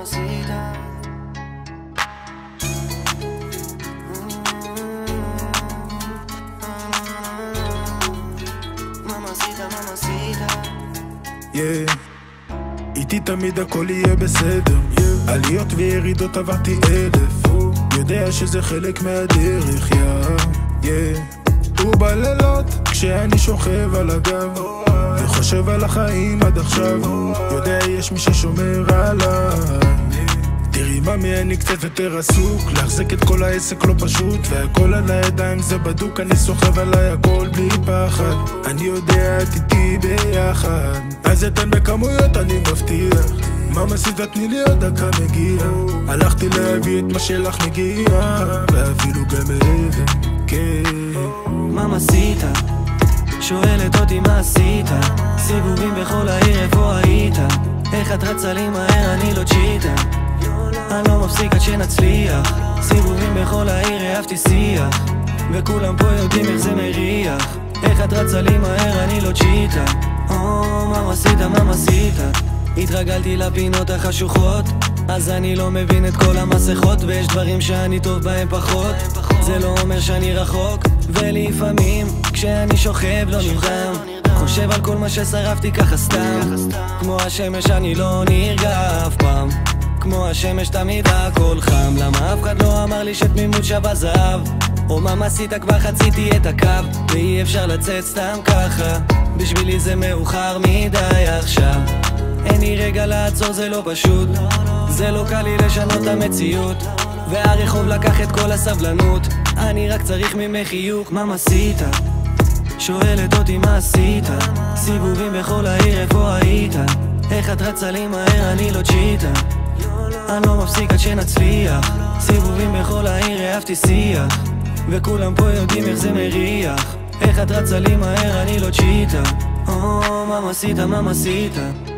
mamacita. Mamacita, mamacita. איתי תמיד הכל יהיה בסדר, עליות וירידות עברתי 1000, יודע שזה חלק מהדרך, ובלילות כשאני שוכב על הגב וחושב על החיים עד עכשיו, יודע יש מי ששומר עליי. תראי ממי, אני קצת יותר עסוק, להחזיק את כל העסק לא פשוט, והכל על הידיים זה בדוק, אני סוחב עליי הכל בלי פחד, אני יודע את איתי ביחד, אז אתן בכמויות אני מבטיח, ממעסיתה תני לי עוד דקה מגיע, הלכתי להביא את מה שלך מגיע, ואפילו גם מעבר, כן. ממעסיתה, שואלת אותי מה עשית, סיבובים בכל העיר איפה היית, איך את רצה לי מהר אני לא צ'יטה, אני לא מפסיק עד שנצליח, סיבובים בכל העיר אהבתי שיח, וכולם פה יודעים איך זה מריח, איך את רצה לי מהר אני לא צ'יטה, ממעסיתה ממעסיתה, התרגלתי לפינות החשוכות, אז אני לא מבין את כל המסכות, ויש דברים שאני טוב בהם פחות, זה לא אומר שאני רחוק, ולפעמים כשאני שוכב לא נרדם, חושב על כל מה ששרפתי ככה סתם, כמו השמש אני לא נרגע אף פעם, כמו השמש תמיד הכל חם, למה אף אחד לא אמר לי שתמימות שווה זהב, או ממעסיתה כבר חציתי את הקו, ואי אפשר לצאת סתם ככה, בשבילי זה מאוחר מדי עכשיו, אין לי רגע לעצור, זה לא פשוט, זה לא קל לי לשנות את המציאות, והרחוב לקח את כל הסבלנות, אני רק צריך ממך חיוך. ממעסיתה, שואלת אותי מה עשית, סיבובים בכל העיר איפה היית, איך את רצה לי מהר אני לא צ'יטה, אני לא מפסיק עד שנצליח, סיבובים בכל העיר אהבתי שיח, וכולם פה יודעים איך זה מריח, איך את רצה לי מהר אני לא צ'יטה, ממעסיתה ממעסיתה.